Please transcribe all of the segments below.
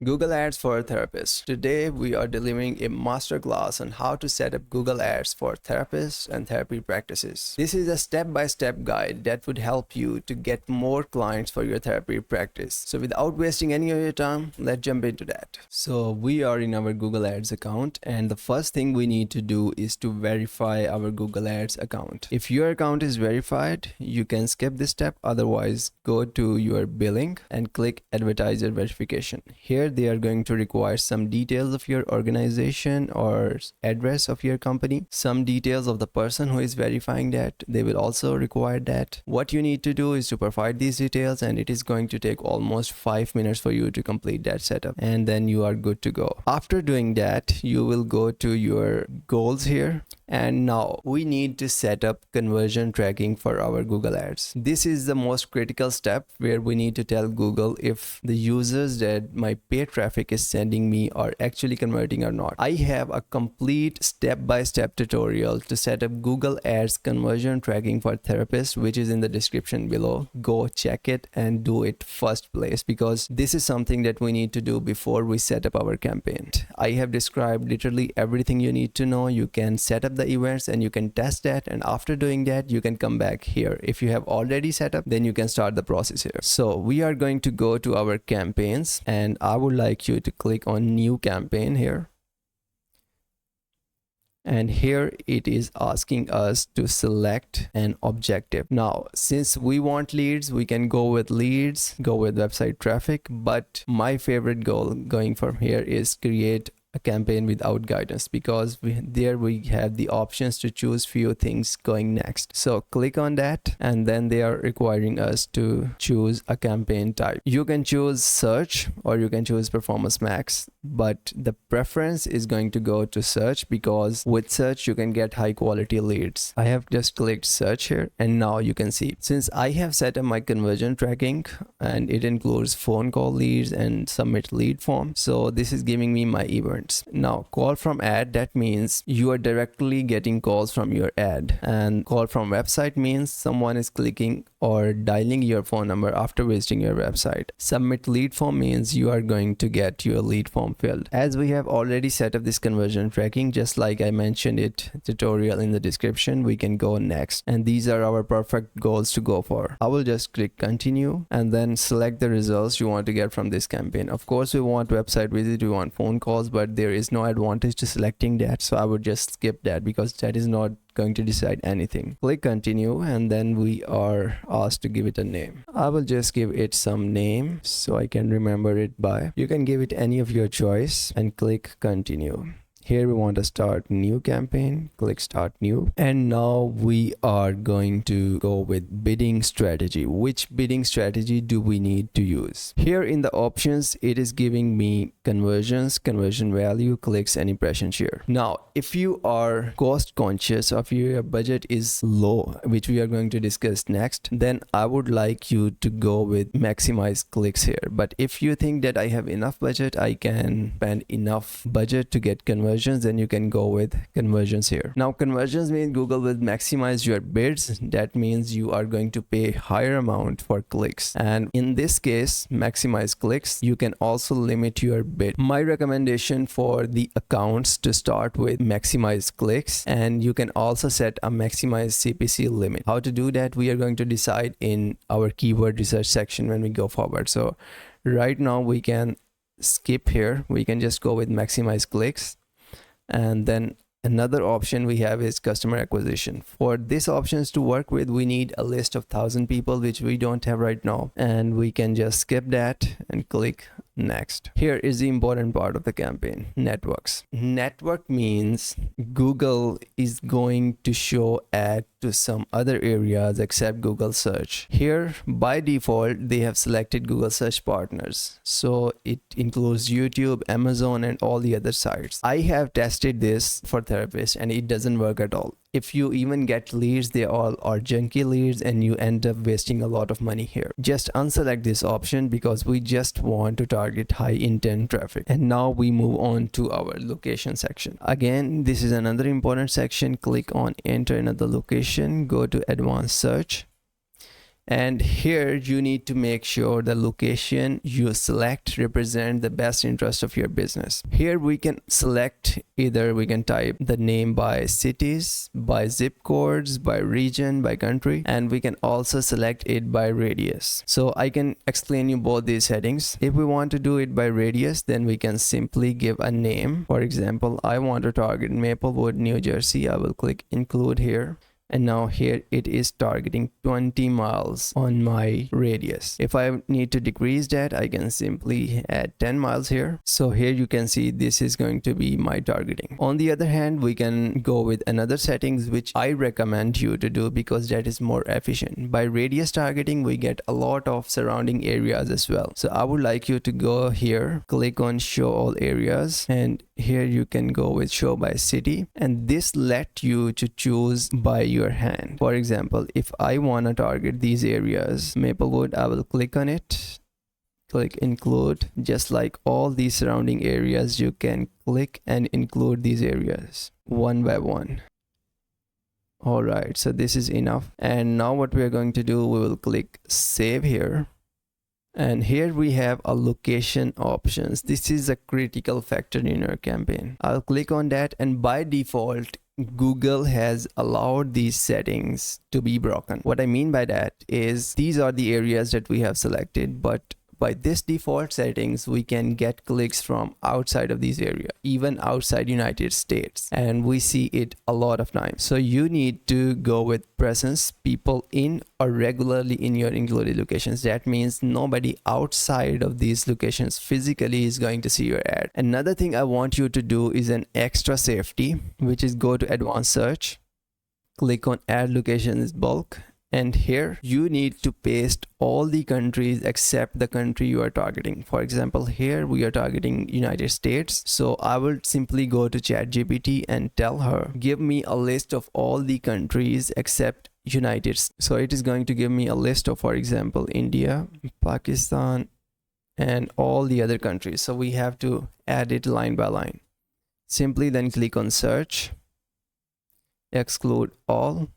Google Ads for therapists. Today we are delivering a masterclass on how to set up Google Ads for therapists and therapy practices. This is a step-by-step guide that would help you to get more clients for your therapy practice. So without wasting any of your time, let's jump into that. So we are in our Google Ads account, and the first thing we need to do is to verify our Google Ads account. If your account is verified, you can skip this step. Otherwise, go to your billing and click advertiser verification. Here they are going to require some details of your organization or address of your company, some details of the person who is verifying that. They will also require that. What you need to do is to provide these details, and it is going to take almost 5 minutes for you to complete that setup, and then you are good to go. After doing that, you will go to your goals here, and now we need to set up conversion tracking for our Google Ads. This is the most critical step where we need to tell Google if the users that my paid traffic is sending me are actually converting or not. I have a complete step-by-step tutorial to set up Google Ads conversion tracking for therapists, which is in the description below. Go check it and do it first place, because this is something that we need to do before we set up our campaign. I have described literally everything you need to know. You can set up the events and you can test that, and after doing that you can come back here. If you have already set up, then you can start the process here. So we are going to go to our campaigns, and I would like you to click on new campaign here. And here it is asking us to select an objective. Now, since we want leads, we can go with leads, go with website traffic, but my favorite goal going from here is create a campaign without guidance, because there we have the options to choose few things going next. So click on that, and then they are requiring us to choose a campaign type. You can choose search or you can choose performance max, but the preference is going to go to search, because with search you can get high quality leads. I have just clicked search here, and now you can see, since I have set up my conversion tracking and it includes phone call leads and submit lead form, so this is giving me my event. Now, call from ad, that means you are directly getting calls from your ad, and call from website means someone is clicking or dialing your phone number after visiting your website. Submit lead form means you are going to get your lead form filled. As we have already set up this conversion tracking, just like I mentioned it tutorial in the description, we can go next, and these are our perfect goals to go for. I will just click continue and then select the results you want to get from this campaign. Of course, we want website visit, we want phone calls, but there is no advantage to selecting that, so I would just skip that because that is not going to decide anything. Click continue, and then we are asked to give it a name. I will just give it some name so I can remember it by. You can give it any of your choice and click continue. Here we want to start new campaign, click start new, and now we are going to go with bidding strategy. Which bidding strategy do we need to use? Here in the options it is giving me conversions, conversion value, clicks, and impression share. Now if you are cost conscious or if your budget is low, which we are going to discuss next, then I would like you to go with maximize clicks here. But if you think that I have enough budget, I can spend enough budget to get conversions, then you can go with conversions here. Now conversions means Google will maximize your bids. That means you are going to pay higher amount for clicks, and in this case maximize clicks. You can also limit your bid. My recommendation for the accounts to start with maximize clicks, and you can also set a maximize CPC limit. How to do that we are going to decide in our keyword research section when we go forward. So right now we can skip here, we can just go with maximize clicks. And then another option we have is customer acquisition. For this options to work with, we need a list of 1,000 people, which we don't have right now, and we can just skip that and click next. Here is the important part of the campaign: networks. Network means Google is going to show ad to some other areas except Google search. Here by default they have selected Google search partners, so it includes YouTube, Amazon, and all the other sites. I have tested this for therapists and it doesn't work at all. If you even get leads, they all are junky leads and you end up wasting a lot of money here. Just unselect this option because we just want to target high intent traffic. And now we move on to our location section. Again, this is another important section. Click on enter another location, go to advanced search, And here you need to make sure the location you select represent the best interest of your business. Here we can select, either we can type the name by cities, by zip codes, by region, by country, and we can also select it by radius. So I can explain you both these settings. If we want to do it by radius, then we can simply give a name. For example, I want to target Maplewood, New Jersey. I will click include here. And now here it is targeting 20 miles on my radius. If I need to decrease that, I can simply add 10 miles here. So here you can see this is going to be my targeting. On the other hand, we can go with another settings which I recommend you to do because that is more efficient. By radius targeting, we get a lot of surrounding areas as well. So I would like you to go here, click on show all areas, and here you can go with show by city, and this let you to choose by your hand. For example, if I want to target these areas, Maplewood, I will click on it, click include. Just like all these surrounding areas, you can click and include these areas one by one. All right, so this is enough. And now what we are going to do, we will click save here. And here we have a location options. This is a critical factor in your campaign. I'll click on that, and by default, Google has allowed these settings to be broken. What I mean by that is these are the areas that we have selected, but by this default settings, we can get clicks from outside of these areas, even outside United States. And we see it a lot of times. So you need to go with presence, people in or regularly in your included locations. That means nobody outside of these locations physically is going to see your ad. Another thing I want you to do is an extra safety, which is go to advanced search, click on add locations bulk. And here you need to paste all the countries except the country you are targeting. For example, here we are targeting United States. So I will simply go to ChatGPT and tell her, give me a list of all the countries except United States. So it is going to give me a list of, for example, India, Pakistan, and all the other countries. So we have to add it line by line. Simply then click on search, exclude all.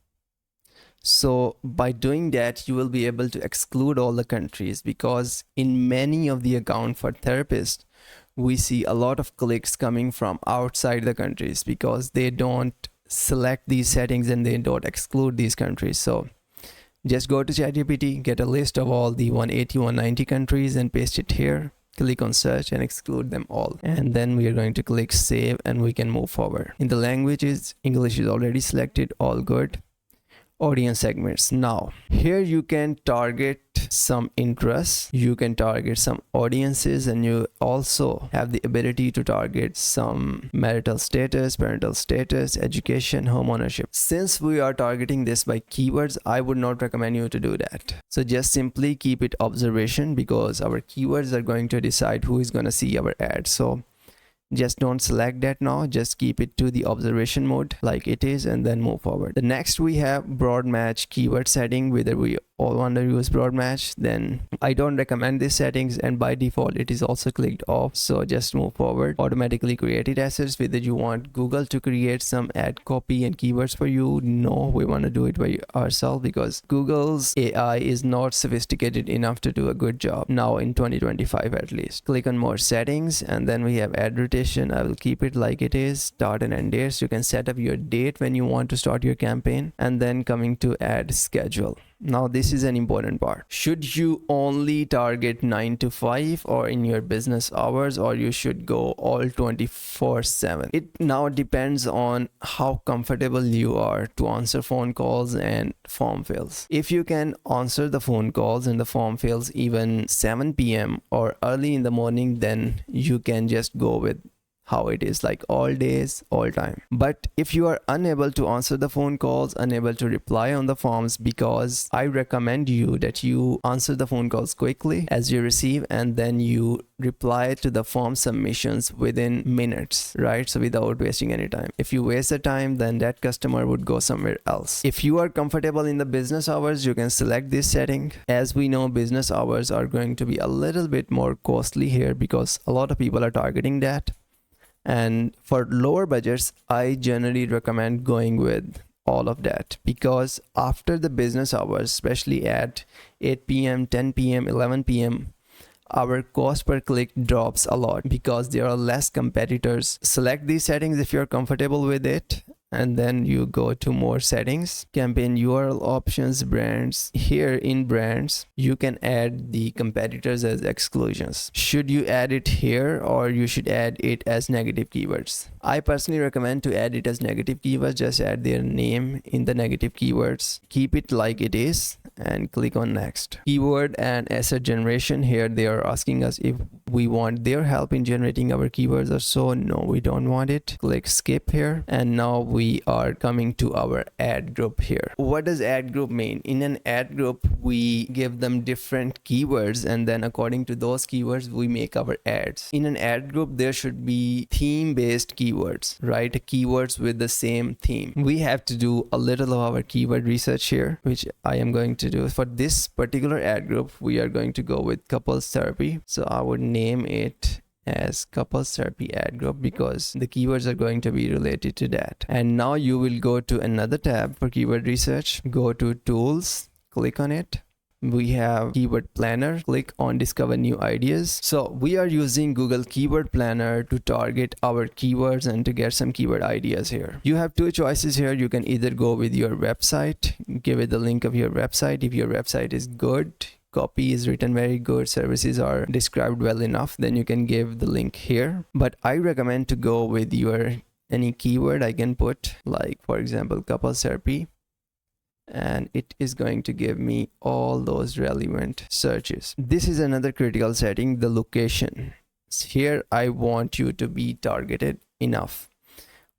So by doing that, you will be able to exclude all the countries, because in many of the account for therapists, we see a lot of clicks coming from outside the countries because they don't select these settings and they don't exclude these countries. So just go to ChatGPT, get a list of all the 180, 190 countries and paste it here. Click on search and exclude them all. And then we are going to click save and we can move forward. In the languages, English is already selected, all good. Audience segments. Now here you can target some interests, you can target some audiences, and you also have the ability to target some marital status, parental status, education, home ownership. Since we are targeting this by keywords, I would not recommend you to do that. So just simply keep it observation, because our keywords are going to decide who is going to see our ad. So just don't select that now, just keep it to the observation mode like it is and then move forward. The next we have broad match keyword setting. Whether we all want to use broad match, then I don't recommend these settings, and by default it is also clicked off. So just move forward. Automatically created assets, whether you want Google to create some ad copy and keywords for you, no, we want to do it by ourselves because Google's AI is not sophisticated enough to do a good job now in 2025 at least. Click on more settings, and then we have ad rotation. I will keep it like it is. Start and end dates. You can set up your date when you want to start your campaign, and then coming to ad schedule. Now this is an important part. Should you only target 9 to 5 or in your business hours, or you should go all 24/7? It now depends on how comfortable you are to answer phone calls and form fills. If you can answer the phone calls and the form fills even 7 p.m. or early in the morning, then you can just go with how it is, like all days, all time. But if you are unable to answer the phone calls, unable to reply on the forms, because I recommend you that you answer the phone calls quickly as you receive, and then you reply to the form submissions within minutes, right? So without wasting any time. If you waste the time, then that customer would go somewhere else. If you are comfortable in the business hours, you can select this setting. As we know, business hours are going to be a little bit more costly here because a lot of people are targeting that. And for lower budgets, I generally recommend going with all of that, because after the business hours, especially at 8 p.m., 10 p.m., 11 p.m., our cost per click drops a lot because there are less competitors. Select these settings if you're comfortable with it, and then you go to more settings, campaign URL options, brands. Here in brands, you can add the competitors as exclusions. Should you add it here, or you should add it as negative keywords? I personally recommend to add it as negative keywords. Just add their name in the negative keywords, keep it like it is, and click on next. Keyword and asset generation. Here they are asking us if we want their help in generating our keywords or so. No, we don't want it. Click skip here, and now we are coming to our ad group here. What does ad group mean? In an ad group, we give them different keywords, and then according to those keywords we make our ads. In an ad group, there should be theme based keywords, right? Keywords with the same theme. We have to do a little of our keyword research here, which I am going to do. For this particular ad group, we are going to go with couples therapy, so I would name it as couples therapy ad group because the keywords are going to be related to that. And now you will go to another tab for keyword research, go to tools, click on it. We have keyword planner, click on discover new ideas. So we are using Google keyword planner to target our keywords and to get some keyword ideas here. You have two choices here. You can either go with your website, give it the link of your website. If your website is good, copy is written very good, services are described well enough, then you can give the link here. But I recommend to go with your any keyword. I can put, like, for example, couples therapy, and it is going to give me all those relevant searches. This is another critical setting, the location. Here I want you to be targeted enough.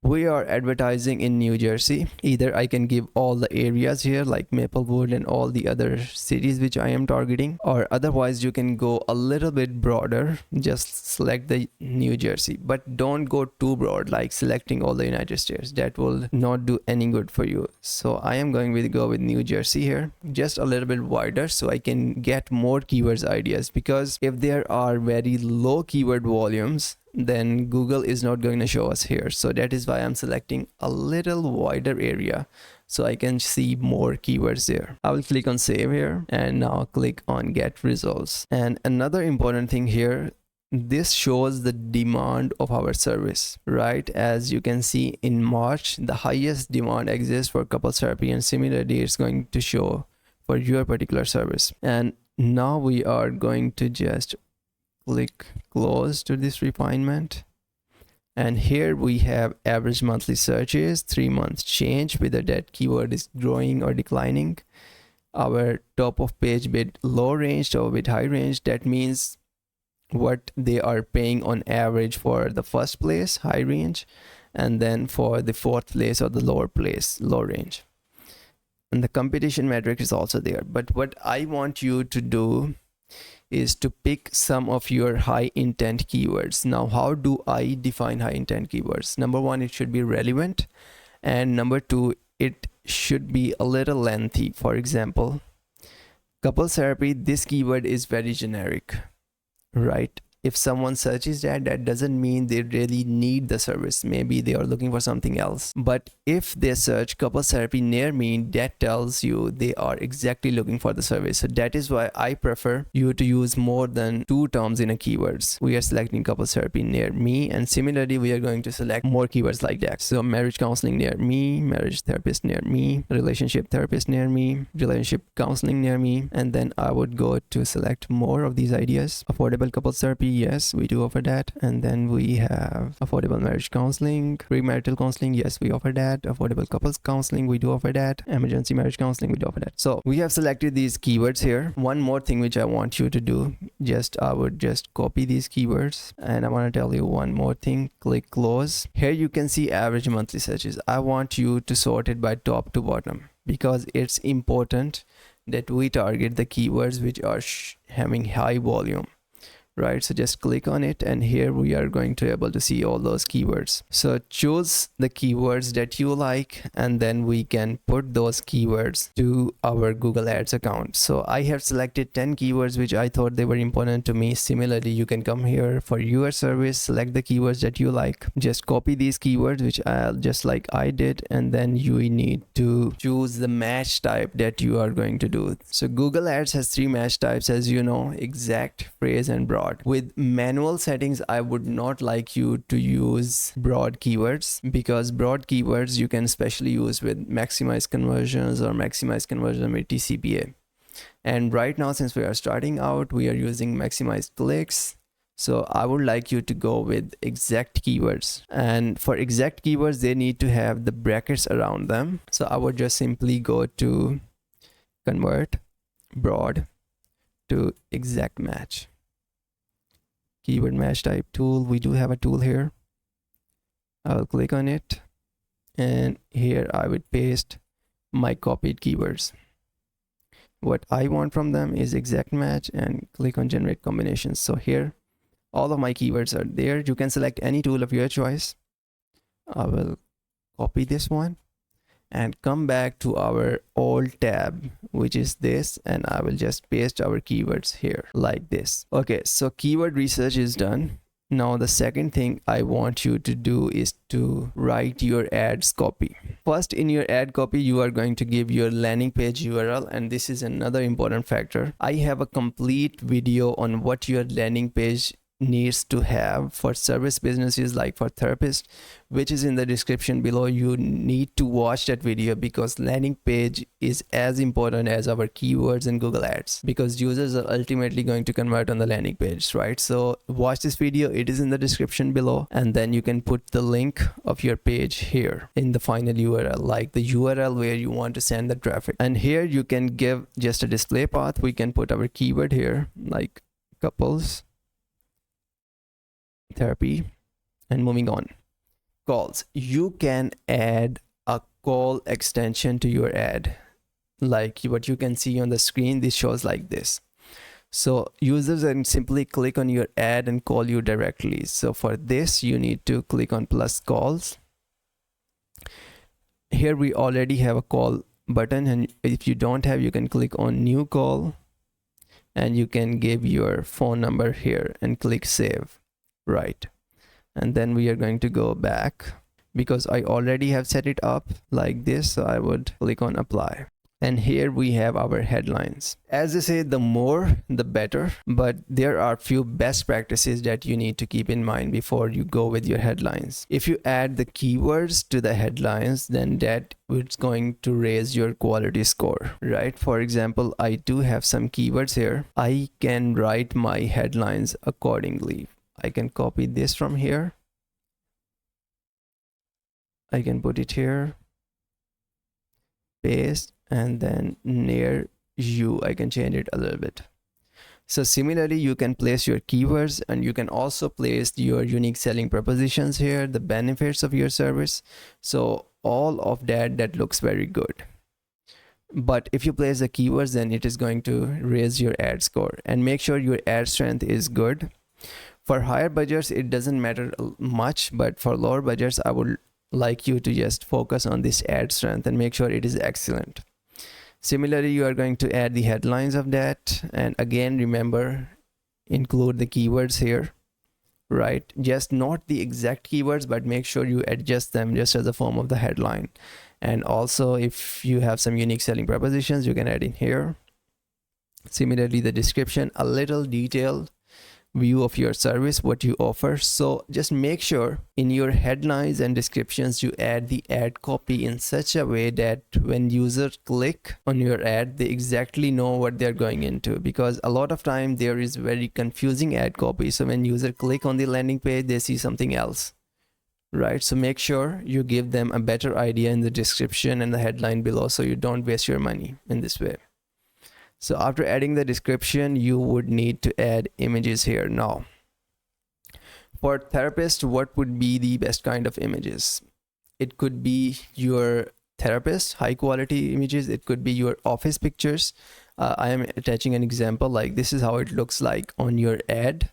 We are advertising in New Jersey. Either I can give all the areas here like Maplewood and all the other cities which I am targeting, or otherwise you can go a little bit broader. Just select the New Jersey, but don't go too broad like selecting all the United States. That will not do any good for you. So I am going to go with New Jersey here, just a little bit wider, so I can get more keywords ideas, because if there are very low keyword volumes, then Google is not going to show us here. So that is why I'm selecting a little wider area so I can see more keywords there. I will click on save here, and now click on get results. And another important thing here, this shows the demand of our service, right? As you can see, in March the highest demand exists for couples therapy, and similarly it's going to show for your particular service. And now we are going to just click close to this refinement, and here we have average monthly searches, 3 months change, whether that keyword is growing or declining. Our top of page bid low range, top of bid high range, that means what they are paying on average for the first place, high range, and then for the fourth place or the lower place, low range. And the competition metric is also there. But what I want you to do is to pick some of your high intent keywords. Now, how do I define high intent keywords? Number one, it should be relevant, and number two, it should be a little lengthy. For example, couples therapy, this keyword is very generic, right? If someone searches that, that doesn't mean they really need the service. Maybe they are looking for something else. But if they search couples therapy near me, that tells you they are exactly looking for the service. So that is why I prefer you to use more than 2 terms in a keywords. We are selecting couples therapy near me, and similarly we are going to select more keywords like that. So marriage counseling near me, marriage therapist near me, relationship therapist near me, relationship counseling near me, and then I would go to select more of these ideas. Affordable couples therapy, yes, we do offer that. And then we have affordable marriage counseling, premarital counseling, yes, we offer that. Affordable couples counseling, we do offer that. Emergency marriage counseling, we do offer that. So we have selected these keywords here. One more thing which I want you to do, I would just copy these keywords, and I want to tell you one more thing. Click close. Here you can see average monthly searches. I want you to sort it by top to bottom, because it's important that we target the keywords which are having high volume, right? So just click on it, and here we are going to able to see all those keywords. So choose the keywords that you like, and then we can put those keywords to our Google Ads account. So I have selected 10 keywords which I thought they were important to me. Similarly, you can come here for your service, select the keywords that you like, just copy these keywords, which I'll just like I did, and then you need to choose the match type that you are going to do. So Google Ads has 3 match types, as you know: exact, phrase, and broad. With manual settings, I would not like you to use broad keywords, because broad keywords you can especially use with maximize conversions or maximize conversion with TCPA. And right now, since we are starting out, we are using maximized clicks. So I would like you to go with exact keywords, and for exact keywords they need to have the brackets around them. So I would just simply go to convert broad to exact match. Keyword match type tool, we do have a tool here. I'll click on it, and here I would paste my copied keywords. What I want from them is exact match, and click on generate combinations. So here all of my keywords are there. You can select any tool of your choice. I will copy this one and come back to our old tab, which is this, and I will just paste our keywords here like this. Okay, so keyword research is done. Now the second thing I want you to do is to write your ads copy. First, in your ad copy, you are going to give your landing page URL, and this is another important factor. I have a complete video on what your landing page needs to have for service businesses, like for therapists, which is in the description below. You need to watch that video, because landing page is as important as our keywords in Google Ads, because users are ultimately going to convert on the landing page, right? So watch this video, it is in the description below, and then you can put the link of your page here in the final URL, like the URL where you want to send the traffic. And here you can give just a display path. We can put our keyword here, like couples therapy, and moving on. Calls, you can add a call extension to your ad, like what you can see on the screen. This shows like this. So users can simply click on your ad and call you directly. So for this, you need to click on plus calls. Here we already have a call button, and if you don't have, you can click on new call, and you can give your phone number here and click save. Right, and then we are going to go back, because I already have set it up like this. So I would click on apply, and here we have our headlines. As they say, the more the better, but there are few best practices that you need to keep in mind before you go with your headlines. If you add the keywords to the headlines, then that is going to raise your quality score, right? For example, I do have some keywords here. I can write my headlines accordingly. I can copy this from here. I can put it here, paste, and then near you, I can change it a little bit. So similarly, you can place your keywords, and you can also place your unique selling propositions here, the benefits of your service. So all of that looks very good. But if you place the keywords, then it is going to raise your ad score. And make sure your ad strength is good. For higher budgets, it doesn't matter much, but for lower budgets, I would like you to just focus on this ad strength and make sure it is excellent. Similarly, you are going to add the headlines of that, and again, remember, include the keywords here, right? Just not the exact keywords, but make sure you adjust them just as a form of the headline. And also, if you have some unique selling propositions, you can add in here. Similarly, the description, a little detailed view of your service, what you offer. So just make sure in your headlines and descriptions you add the ad copy in such a way that when users click on your ad, they exactly know what they're going into, because a lot of time there is very confusing ad copy. So when users click on the landing page, they see something else, right? So make sure you give them a better idea in the description and the headline below, so you don't waste your money in this way. So after adding the description, you would need to add images here. Now, for therapists, what would be the best kind of images? It could be your therapist, high quality images. It could be your office pictures. I am attaching an example, like this is how it looks like on your ad.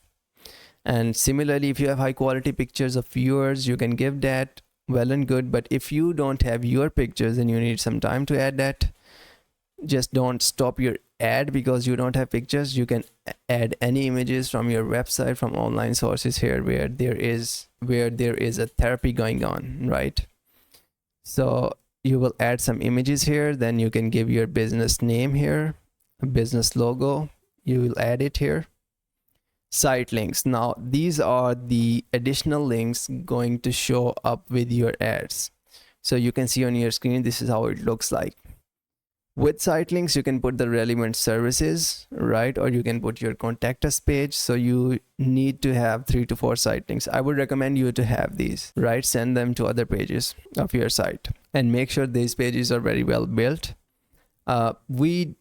And similarly, if you have high quality pictures of yours, you can give that, well and good. But if you don't have your pictures and you need some time to add that, just don't stop your ad because you don't have pictures. You can add any images from your website, from online sources here where there is a therapy going on, right? So you will add some images here, then you can give your business name here, a business logo, you will add it here. Site links, now these are the additional links going to show up with your ads. So you can see on your screen, this is how it looks like. With site links, you can put the relevant services, right? Or you can put your contact us page. So you need to have 3 to 4 site links. I would recommend you to have these, right? Send them to other pages of your site and make sure these pages are very well built. We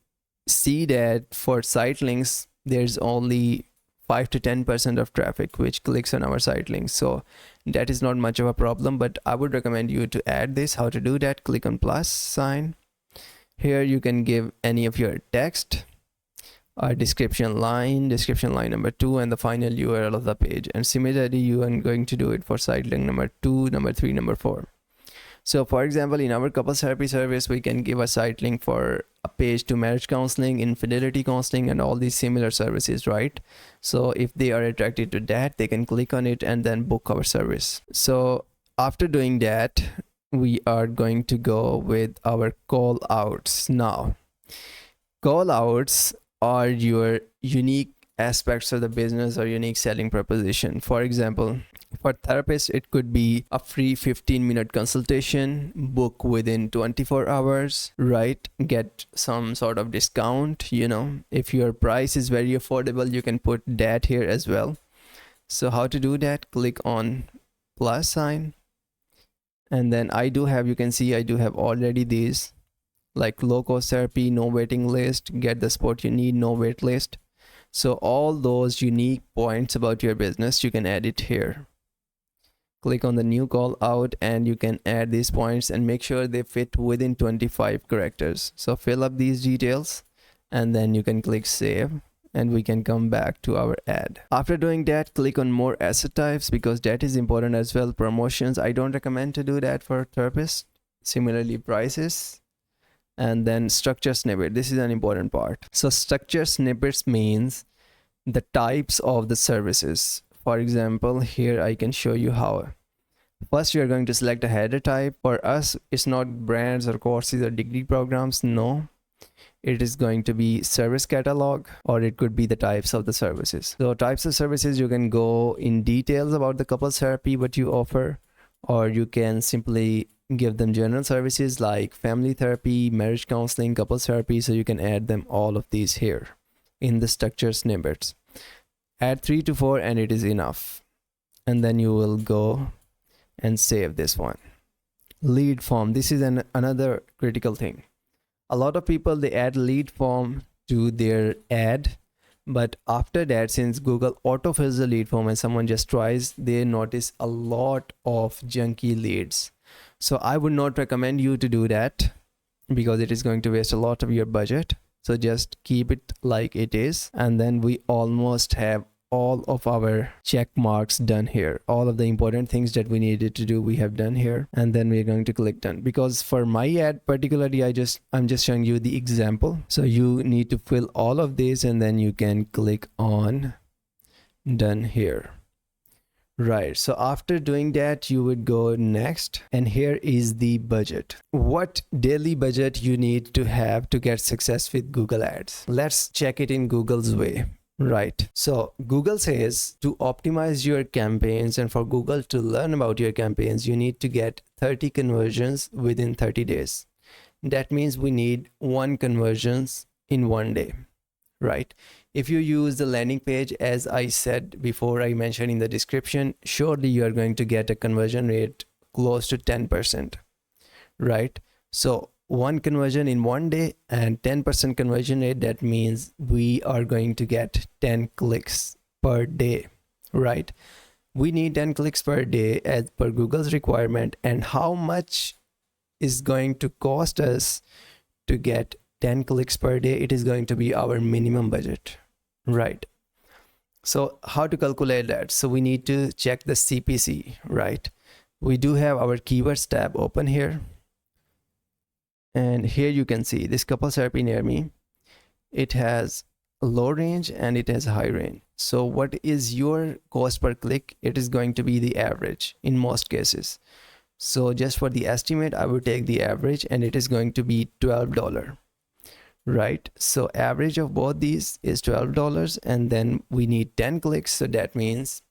see that for site links, there's only 5 to 10% of traffic which clicks on our site links. So that is not much of a problem, but I would recommend you to add this. How to do that? Click on plus sign. Here you can give any of your text, description line number 2, and the final URL of the page. And similarly, you are going to do it for site link number 2, number 3, number 4. So for example, in our couples therapy service, we can give a site link for a page to marriage counseling, infidelity counseling, and all these similar services, right? So if they are attracted to that, they can click on it and then book our service. So after doing that, we are going to go with our call outs. Now, call outs are your unique aspects of the business or unique selling proposition. For example, for therapists, it could be a free 15-minute consultation, book within 24 hours, right? Get some sort of discount, you know. If your price is very affordable, you can put that here as well. So how to do that? Click on plus sign. And then you can see I do have already these, like low cost therapy, no waiting list, get the support you need, no wait list. So all those unique points about your business, you can add it here. Click on the new call out and you can add these points and make sure they fit within 25 characters. So fill up these details and then you can click save. And we can come back to our ad. After doing that, click on more asset types because that is important as well. Promotions, I don't recommend to do that for therapists. Similarly, prices. And then structure snippet. This is an important part. So structure snippets means the types of the services. For example, here I can show you how. First, you are going to select a header type. For us, it's not brands or courses or degree programs. No. It is going to be service catalog, or it could be the types of the services. So types of services, you can go in details about the couples therapy, what you offer, or you can simply give them general services like family therapy, marriage counseling, couples therapy. So you can add them all of these here in the structure snippets. Add 3 to 4 and it is enough. And then you will go and save this one. Lead form. This is another critical thing. A lot of people, they add lead form to their ad, but after that, since Google autofills the lead form and someone just tries, they notice a lot of junky leads. So I would not recommend you to do that because it is going to waste a lot of your budget. So just keep it like it is. And then we almost have all of our check marks done here. All of the important things that we needed to do, we have done here. And then we're going to click done, because for my ad particularly, I'm just showing you the example. So you need to fill all of this and then you can click on done here. Right. So after doing that, you would go next, and here is the budget. What daily budget you need to have to get success with Google Ads? Let's check it in Google's way. Right. So Google says to optimize your campaigns and for Google to learn about your campaigns, you need to get 30 conversions within 30 days. That means we need 1 conversions in 1 day, right? If you use the landing page, as I said before, I mentioned in the description, surely you are going to get a conversion rate close to 10%, right? So 1 conversion in 1 day and 10% conversion rate, that means we are going to get 10 clicks per day, right? We need 10 clicks per day as per Google's requirement. And how much is going to cost us to get 10 clicks per day? It is going to be our minimum budget, right? So how to calculate that? So we need to check the CPC, right? We do have our keywords tab open here. And here you can see this couple therapy near me. It has a low range and it has a high range. So what is your cost per click? It is going to be the average in most cases. So just for the estimate, I will take the average and it is going to be $12, right? So average of both these is $12 and then we need 10 clicks. So that means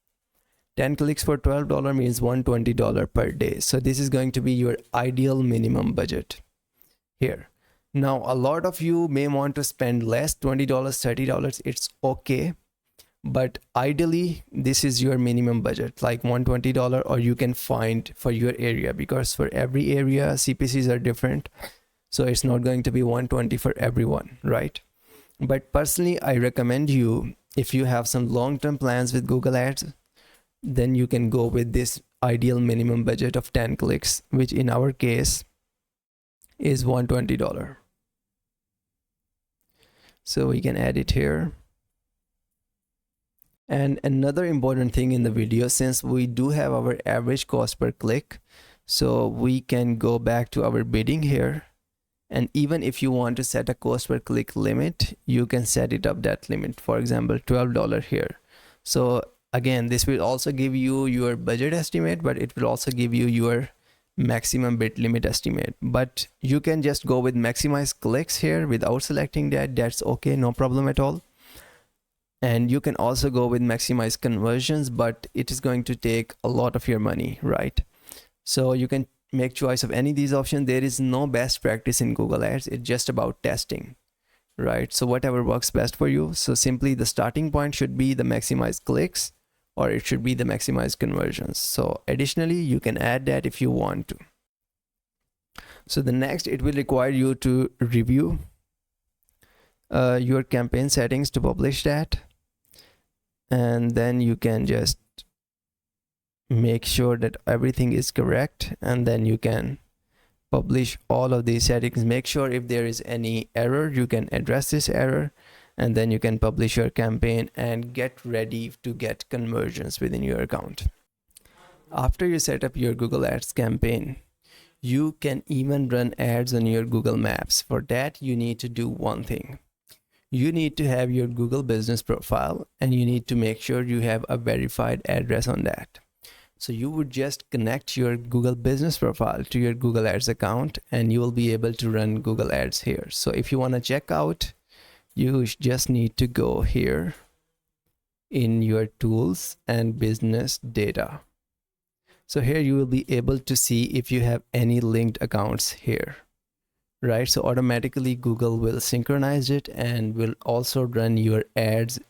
10 clicks for $12 means $120 per day. So this is going to be your ideal minimum budget here. Now, a lot of you may want to spend less, $20, $30, it's okay. But ideally, this is your minimum budget, like $120, or you can find for your area, because for every area, CPCs are different. So it's not going to be $120 for everyone, right? But personally, I recommend you, if you have some long-term plans with Google Ads, then you can go with this ideal minimum budget of 10 clicks, which in our case is $120. So we can add it here. And another important thing in the video, since we do have our average cost per click, so we can go back to our bidding here. And even if you want to set a cost per click limit, you can set it up that limit, for example, $12 here. So again, this will also give you your budget estimate, but it will also give you your maximum bid limit estimate. But you can just go with maximize clicks here without selecting that. That's okay, no problem at all. And you can also go with maximize conversions, but it is going to take a lot of your money, right? So you can make choice of any of these options. There is no best practice in Google Ads. It's just about testing, right? So whatever works best for you. So simply the starting point should be the maximize clicks, or it should be the maximize conversions. So additionally, you can add that if you want to. So the next, it will require you to review your campaign settings to publish that. And then you can just make sure that everything is correct, and then you can publish all of these settings. Make sure if there is any error, you can address this error, and then you can publish your campaign and get ready to get conversions within your account. After you set up your Google Ads campaign, you can even run ads on your Google Maps. For that, you need to do one thing. You need to have your Google business profile, and you need to make sure you have a verified address on that. So you would just connect your Google business profile to your Google Ads account, and you will be able to run Google Ads here. So if you want to check out, you just need to go here in your tools and business data. So here you will be able to see if you have any linked accounts here, right? So automatically Google will synchronize it and will also run your ads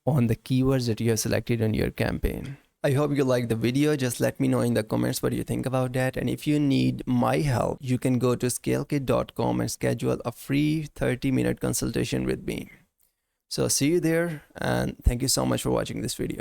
on the keywords that you have selected on your campaign. I hope you liked the video. Just let me know in the comments what you think about that. And if you need my help, you can go to scalekit.com and schedule a free 30-minute consultation with me. So see you there, and thank you so much for watching this video.